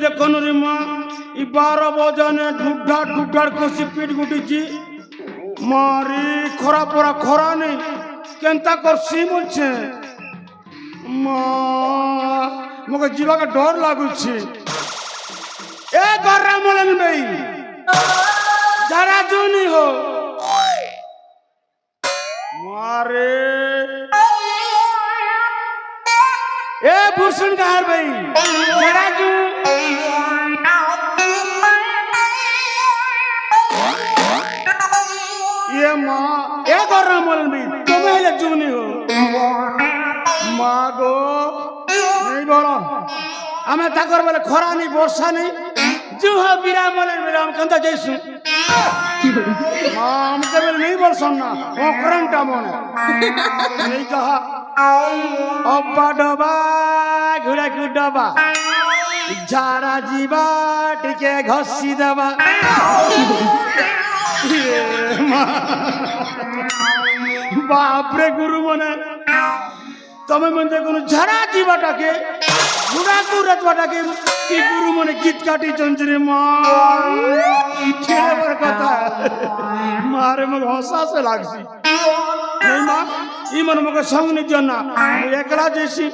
দেখুন রে মা ই 12 বজনে ঢুকঢাড় কষি পিট গুটিছি মারি খরা পরা খরা নেই কেনতা করছি বলছে মা মোকে জীবাকে ডর লাগুছে এ গররা মলেন ভাই যারা জুনি হো মারে এ ভূষণ গার ভাই যারা জু ये माँ ये कर रहा मोल भी तुम्हें ले चुनी हो माँ गो नहीं बोलो हमें ताकर बोले खरा नहीं बोसा नहीं जो है बिरा मोले बिरा हम कंधा जैसु माँ हम तो बोले नहीं बोल सुनना वो करंटा मोने नहीं कहा अब्बा डबा घुड़ा डबा झारा जीवा टिके घसी दबा बापरे गुरु मने तमें मन देखो झरा जीवाटा के गुड़ा गुरतवाटा के कि गुरु मने गीत काटी चंचरे माँ खेले बर कथा मारे मग हंसा से लागसी नहीं माँ ये मन मग संग नहीं जाना एकला जैसी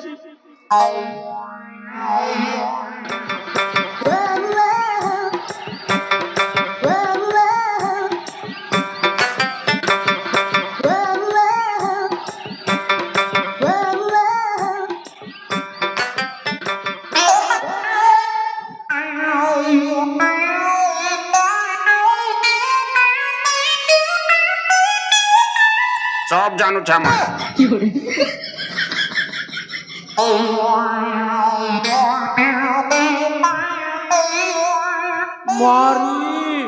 सब जानू छे मैं मारी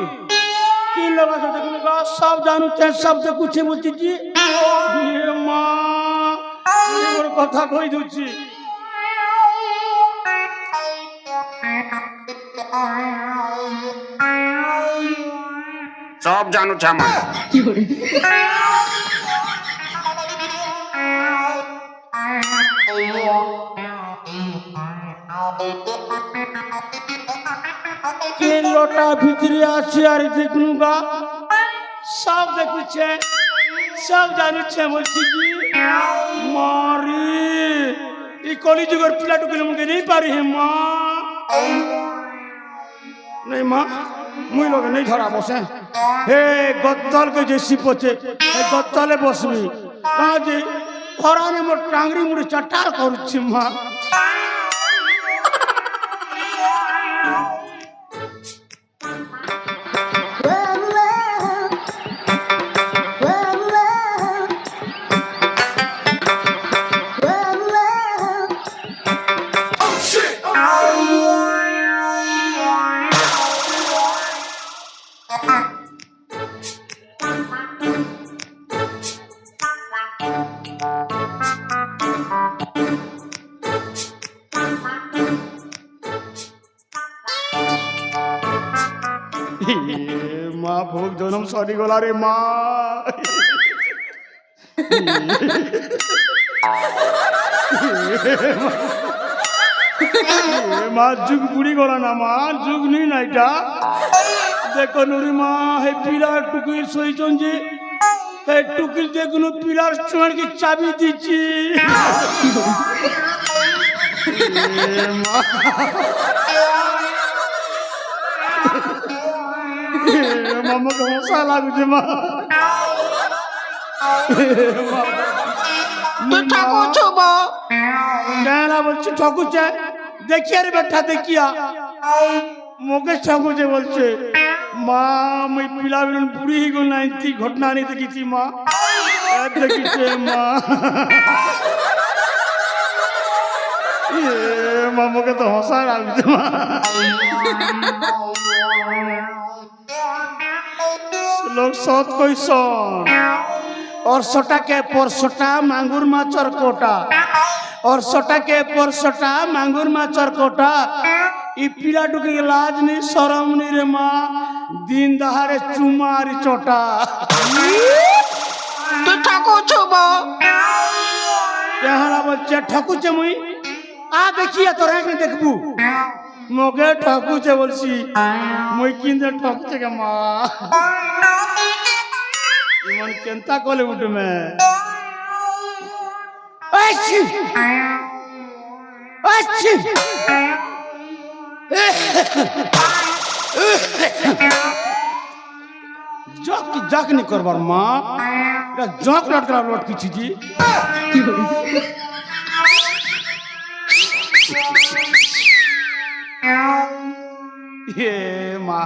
की लगा से देखूंगा सब जानू छे सब से कुछ बोलती जी ये माँ ये मोर कथा कोई दूची सब जानू छे मैं के लोटा भीतरी आछी आर देखूंगा सब देखुछे सब जानू छे बोलती जी मारी ई कली जुगर पिला टुकले मुके नहीं पारी है माँ नहीं माँ मुई लोग नहीं धरा बसे हे गत्तल के जैसी पचे हे गत्तले बसबी कहाँ जी खराने मोर टांगरी मुड़ी चट्टार करुच्छी माँ माँ भोग जन्म सरी गला रे माँ माँ जुग बुढ़ी गला ना माँ जुग नहीं नाइटा देखो नुरी माँ हे पिलार टुकिल सोई चंजी हे टुकिल देखो पिलार चुन की चाबी दीची मामा को हंसा लागुचे माँ तू ठाकुर छो बा कहना बोलছি ঠকুছে देखिए रे बेटा देखिया मोके ঠকুছে बोलছে মা মই পিলা বিলন বুড়ি হি গো নাইতি ঘটনা নি দেখিছি মা দেখিছে মা এ মামকে তো হসা লাগছে মা लोग सत कैसन और सोटा के परसोटा मांगुर माचर कोटा और सोटा के परसोटा मांगुर माचर कोटा ई पिला टुके लाज नहीं शरम नहीं रे माँ दिन दहाड़े चुमारी चोटा तू ठाकुर छो बा कहना बोलছে ঠকুছে মুই आ देखिए तो रैंक देखबू মোকে ঠকুছে বলছি মুই কিন্তু ঠকছে কে মা ইমন কেনতা কলে উঠমে আচ্ছি আচ্ছি জক নি করবার মা এটা জক লটকা লটকিছি জি এ মা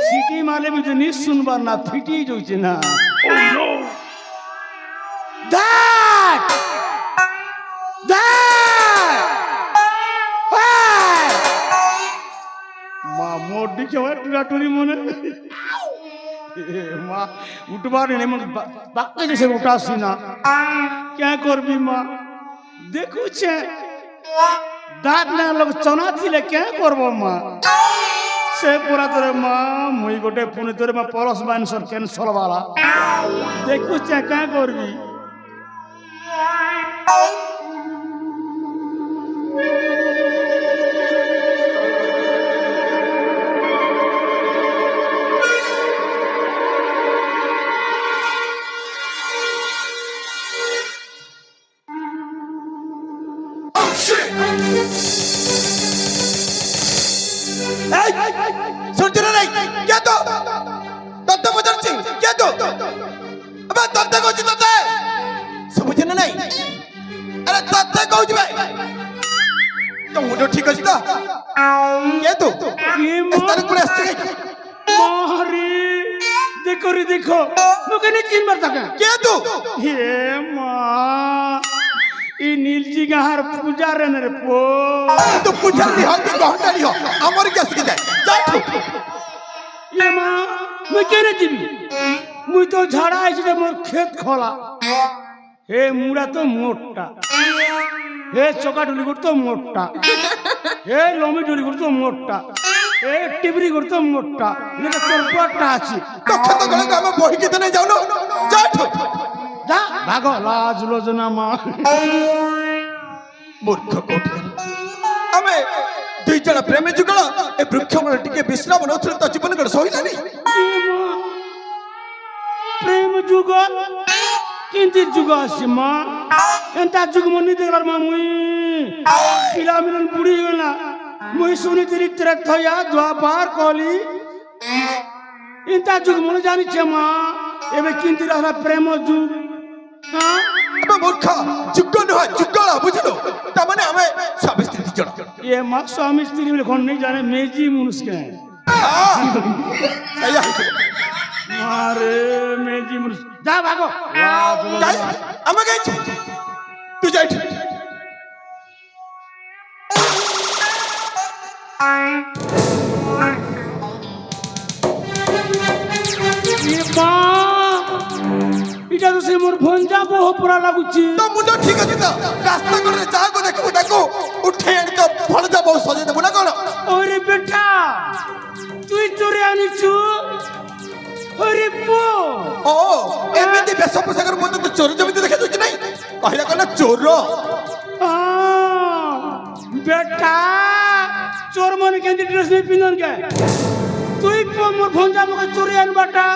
সিটি মালে বি নি শুনবার না ফিটি যাচ্ছে না দাঁত মা মোর দিকে টুরাটুরি মনে মা উঠবার নেই বাক্কা যেসে উঠাসি না কে করবি মা দেখুছে দাঁত না লোক চনা ছিলে কে করব মা সে পুরা তোরে মা মুই গোটে পুনে তোরে মা পরশ বাইনসর ক্যান্সর বালা দেখুছে কে করবি শুনছো না নাই কে তো তত্ত্ব বোঝাচ্ছি কে তো আবার তত্ত্ব কହୁছি তত্ত্ব শুভুছে না নাই আরে তত্ত্ব কହୁছি ভাই তো মুন্ড ঠিক আছে তো কে তো স্থানে কোন আসছে মারি দেখো রে দেখো লোকে নি চিনবার থাকে কে তো হে মা ই নীলজি গাহার পূজারে রে পো তো পূজারি হয় কি গহনারি হয় আমার কি আসছে যায় যাই এ মা মুই কেনে যাবি মুই তো ঝাড়া আইছি রে মোর ক্ষেত খোলা হে মুড়া তো মোটটা হে চোকা ডুলি করতো মোটটা হে লমি ডুলি করতো মোটটা হে টিবরি করতো মোটটা এটা চরপুয়াটা আছে তো ক্ষেত গলে তো আমি বহি কেতে নাই যাও না যাই যা ভাগো লাজ লোজনা মা মূর্খ কোটি আমি দুই জଣ প্রেমী যুগল এ বৃক্ষ মূলে টিকে বিশ্রাম নউଥିଲେ তো জীবন গড় সহিলানি প্রেম যুগ কিন্তু যুগ আছে মা এন্তা যুগ মনি দেখলার মা মুই পিলা মিলন বুড়ি গেলা মুই শুনি চরিত্র থয়া দ্বাপার কলি এন্তা যুগ মনে জানিছে মা এবে কিন্তু রাহলা প্রেম যুগ হ্যাঁ আমি মূর্খ যুগ নয় যুগল বুঝলো তার মানে আমি স্বামী স্ত্রী দুজন এ মা স্বামী স্ত্রী মিলে ঘর নেই জানে মেজি মুনুষকে তাই আরে মেজি মুনুষ যা ভাগো লাজ যাই লোজনা। আমাকে তুই যাই এটা তো সে মোর ভঞ্জা বহ পুরা লাগুছি তো মুন্ড ঠিক আছে তো রাস্তা করে যাহাকে দেখবো তাকে উঠে আনি তো ভালো যাবো সজাই দেবো না কোন ওরে বেটা তুই চোরে আনিছু ওরে পো ও এমনি বেশ পোশাকের মধ্যে তো চোর জমিতে দেখা যাচ্ছে নাই কহিলা কেন চোর বেটা চোর মনে কেন্দ্র ড্রেস নেই পিন্ধন কে তুই পো মোর ভঞ্জা মুখে চোরে আনবাটা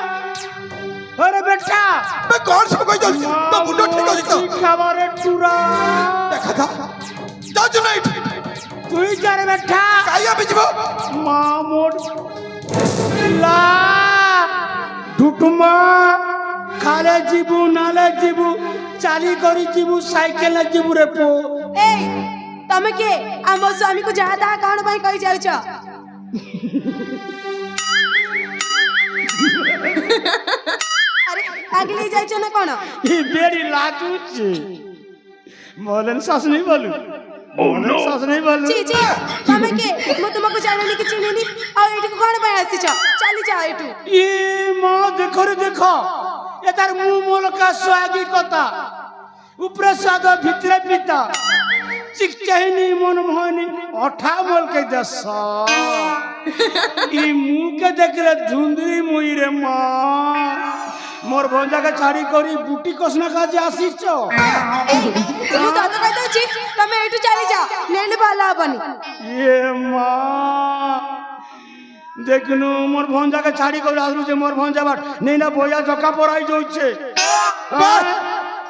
ওরে বেটা কন সব কই যাচ্ছি তো মুন্ড ঠিক আছে তো খাবারে চুরা দেখা যা যাচ্ছ নাই তুই যারে বেটা কাইয়া বিজব মা মোর লা ঢুটুমা খালে ଯିବୁ নালে ଯିବୁ চালি କରି ଯିବୁ ସାଇକେଲ ଯିବୁ ରେ ପో এই তুমি কে আমার স্বামীকে যাহা তাহা কারণ পাই কই যাউছ আরে আগলি যাইছ না কোন ই বেড়ি লাগুছে মলেন শাস নেই বলু মলেন শাস নেই বলু জি জি তুমি কে মু তোমাকে জানিনি কি চিনিনি আর এটিকে কোন পাই আসিছ চালি যাও এটু ই মা দেখো রে দেখো এ তার মুহ মোলকা সোয়াগি কথা উপরে সাদা ভিতরে পিতা চিক চাহিনি মন মোহনি অঠা মোলকে দেশ ই মুখে দেখলে ধুন্দরি মুই রে মা মোর ভঞ্জাকে ছাড়ি করি বুটি কষনা কাজে আসিছ ମୁଁ ତତେ କହିଦଉଛି ତମେ ଏଇଠୁ ଚାଲି ଯାଅ ନେଲେ ଭଲ ହବନି ইয়ে মা দেখনু মোর ভঞ্জাকে ছাড়ি করে আসলু যে মোর ভঞ্জা বার নেই না বইয়া জকা পড়াই যাচ্ছে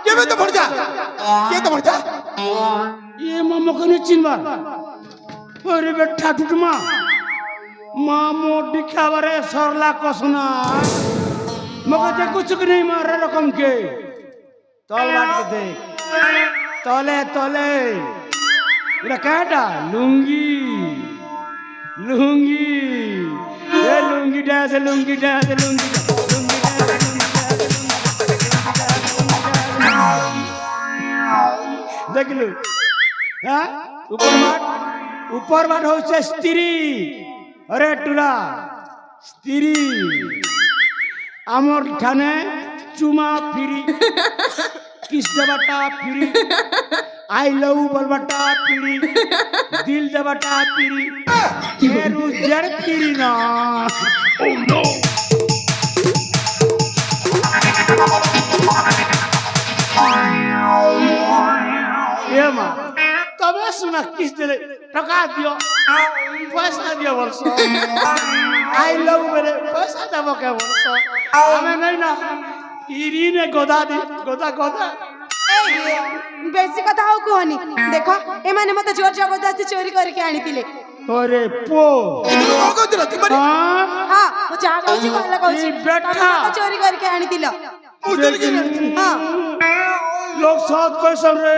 কেবে তো ভরজা কে তো ভরজা ইয়ে মা মকে নে চিনবার ওরে বেটা টুটমা মা মোর দিখাবারে সরলা কষনা মকে যে কুছ नहीं मार रकम के तल बाट के देख तले तले এটা কাটা লুঙ্গি লুঙ্গি এ লুঙ্গি ডাস লুঙ্গি ডাস লুঙ্গি দেখলু হ্যাঁ উপর বাট হচ্ছে স্ত্রী আরে টুরা স্ত্রী আমার ঠানে চুমা ফিরি কিস দেবাটা ফিরি আই লাভ বলবাটা ফিরি দিল দেবাটা ফিরি এরু জড় ফিরি না ও নো এ মা তবে শোনা কিস দিলে টাকা দিও পয়সা দিও বলছো আই লাভ বলে পয়সা দেবো কে বলছো আমি নাই না ইরিনে গোদা দি গোদা গোদা ବେଶୀ କଥା ଆଉ କୁହନି ଦେଖ ଏମାନେ ମତେ ଜୋର ଜବରଦସ୍ତି ଚୋରି କରିକି ଆଣିଥିଲେ ওরে পো কগদিরা তুমি হ্যাঁ ହଁ ମୁଁ ଯାହା କହୁଛି ଭଲ କହୁଛି এই ବେଟା। ତମେ ମତେ ଚୋରି କରିକି ଆଣିଥିଲ ହଁ লোক সৎ কইসন রে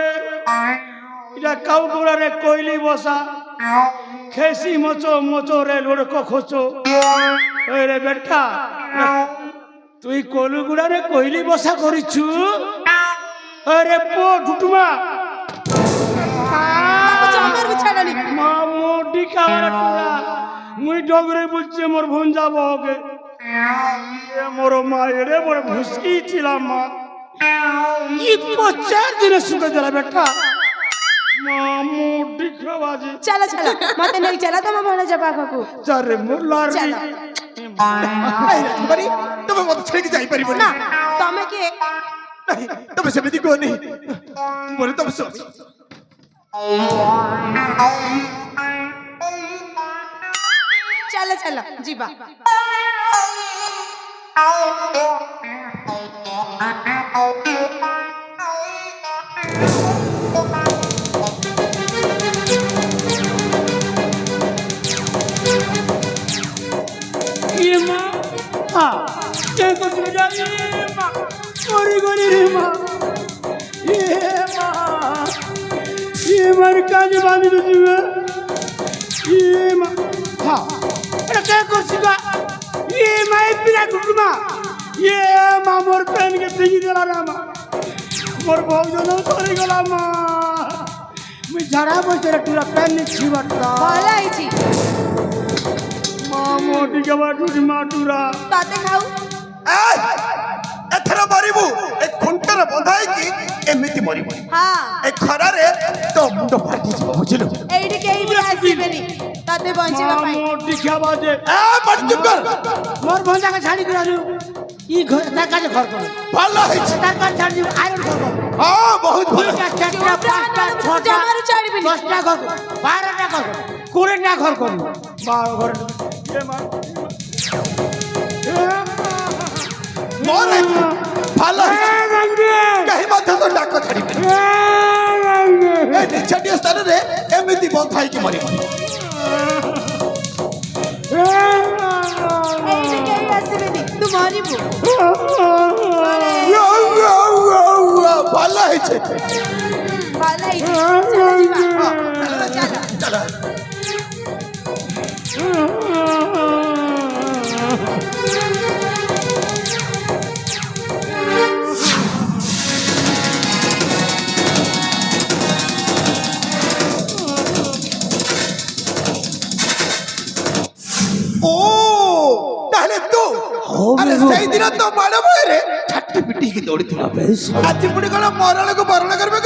এটা কাউ গোড়া রে কইলি বসা খেসি মচো মচো রে লোড়ক খোচো ওই রে বেটা তুই কলু গুড়া রে কইলি বসা করিছু আরে পো টুটুমা ତାକୁ ଜମାରୁ ଛାଡ଼ନି মা মোটি কাবার টুরা মুই ডগরে বলছে মোর ভঞ্জা বহকে এ মোর মা এরে মোর ভুসকি ছিলাম মা ঈদ পো 4 দিনে শুকে দিলা বেটা মা মোটি খাবাজি ଚାଲ ଚାଲ ମତେ ନେଇ ଚାଲ ତମ ଭଣଜା ପାଖକୁ চারে মোল্লার ଚାଲ তুমি তুমি মত ছেড়ে যাই পারিব না না ତମେ କିଏ তুমি সেমিতি কোনি বলে তুমি সব ଚାଲ ଚାଲ ଯିବା ये माँ हाँ क्या कुछ नहीं जाती माँ गोरी गोरी रे माँ ये मार काज बांध दूँ ये माँ हाँ अरे क्या कुछ का ये माँ पिला कुटुमा ये माँ मोर पेन के पिंगी दिला ना माँ मोर बहुत जोनो सॉरी गला माँ मैं झाड़ा बस तेरा टूरा पेन नहीं छिवटता ଭଲ ହେଇଛି माँ मोटी के बाद टूटी माँ टूरा ତତେ ଖାଉ এথର মরিবু এ খুঁটার বন্ধাই কি এমিতি মরিবু ହଁ এ খরারে তো মুন্ড ফাটি যাব বুঝিলু ଏଇଠି କେହି ବି ଆସିବେନି ତତେ ବଞ୍ଚିବା माँ ପାଇଁ मोटी के बाद এ বড় চুপ কর मोर भंजा के छाड़ी कर आलू ई घर ताका जे घर कर ভালো হইছে ताका छाड़ी आयरन घर कर হ্যাঁ বহুত ভালো का चारटा पांचटा छटा ଜମାରୁ ଛାଡ଼ିବିନି 10टा घर 12टा घर 20टा घर कर 12 घर ये मां মোরে ভালো হইছে কাহি মাথা তো ডাক ছাড়ি এ নিছাটিয়া স্থাନରେ এমিতি বন্ধাই কি মরিবু ଏଇଠି କେହି ଆସିବେନି ତୁ ମରିବୁ ভালো হইছে ଭଲ ହେଇଛି ଚାଲ ଯିବା ଚାଲ চলো ও তাহলে তো আরে সেই দিন তো মাড় বইরে ছাটি পিটি কি দৌড়িছিল আজ পুଣି কଣ ମରଣକୁ ବରଣ କରିବେ